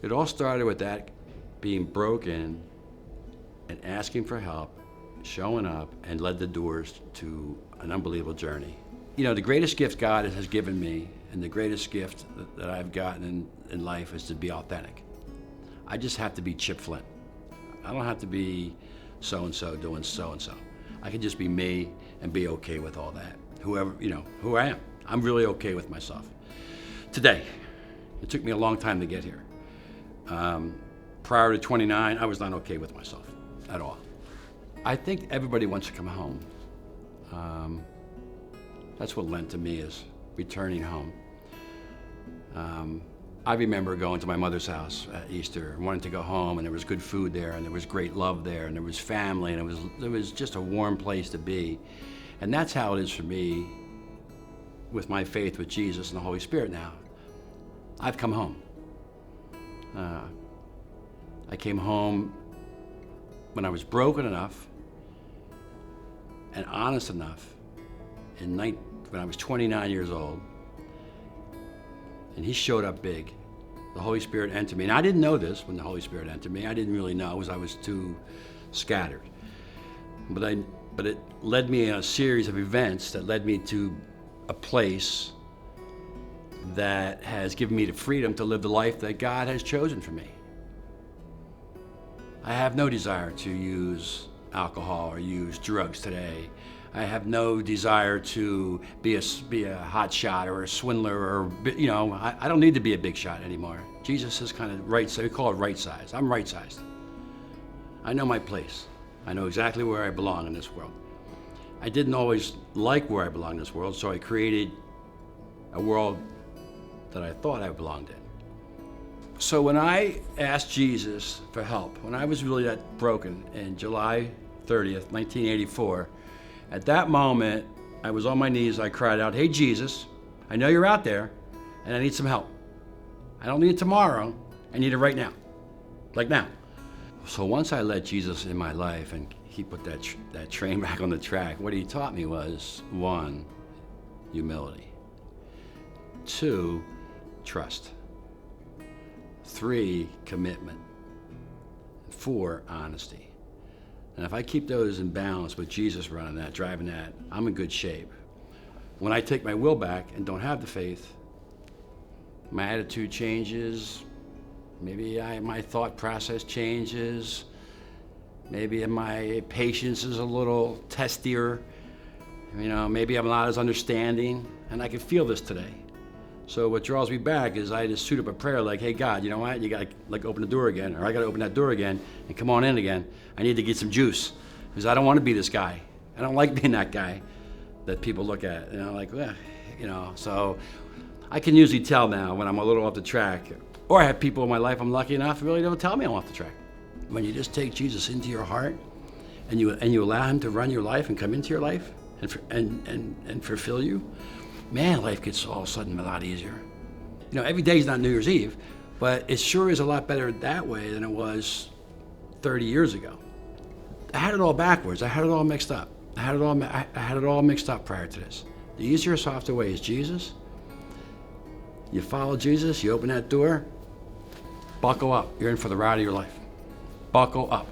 It all started with that being broken and asking for help, showing up, and led the doors to an unbelievable journey. You know, the greatest gift God has given me, and the greatest gift that I've gotten in life is to be authentic. I just have to be Chip Flint. I don't have to be so-and-so doing so-and-so. I can just be me and be okay with all that. Whoever, you know, who I am. I'm really okay with myself. Today, it took me a long time to get here. Prior to 29, I was not okay with myself at all. I think everybody wants to come home. That's what Lent to me is, returning home. I remember going to my mother's house at Easter, wanting to go home, and there was good food there, and there was great love there, and there was family, and it was just a warm place to be. And that's how it is for me with my faith with Jesus and the Holy Spirit now. I've come home. I came home when I was broken enough and honest enough when I was 29 years old, and he showed up big. The Holy Spirit entered me, and I didn't know this when the Holy Spirit entered me. I didn't really know because I was too scattered. But it led me in a series of events that led me to a place that has given me the freedom to live the life that God has chosen for me. I have no desire to use alcohol or use drugs today. I have no desire to be a hot shot or a swindler or, you know, I don't need to be a big shot anymore. Jesus is kind of right, so we call it right size. I'm right sized. I know my place. I know exactly where I belong in this world. I didn't always like where I belonged in this world, so I created a world that I thought I belonged in. So when I asked Jesus for help, when I was really that broken in July 30th, 1984, at that moment, I was on my knees, I cried out, "Hey Jesus, I know you're out there, and I need some help. I don't need it tomorrow, I need it right now, like now." So once I let Jesus in my life and he put that train back on the track, what he taught me was, 1, humility. 2, trust. 3, commitment. 4, honesty. And if I keep those in balance with Jesus running that, driving that, I'm in good shape. When I take my will back and don't have the faith, my attitude changes, maybe my thought process changes, maybe my patience is a little testier, you know, maybe I'm not as understanding, and I can feel this today. So what draws me back is I just shoot up a prayer like, "Hey God, you know what? You gotta like open the door again, or I gotta open that door again and come on in again. I need to get some juice because I don't want to be this guy. I don't like being that guy that people look at, you know, like, you know." So I can usually tell now when I'm a little off the track, or I have people in my life I'm lucky enough really don't tell me I'm off the track. When you just take Jesus into your heart and you allow him to run your life and come into your life and fulfill you, man, life gets all of a sudden a lot easier. You know, every day's not New Year's Eve, but it sure is a lot better that way than it was 30 years ago. I had it all backwards. I had it all mixed up. I had it all mixed up prior to this. The easier, softer way is Jesus. You follow Jesus, you open that door, buckle up. You're in for the ride of your life. Buckle up.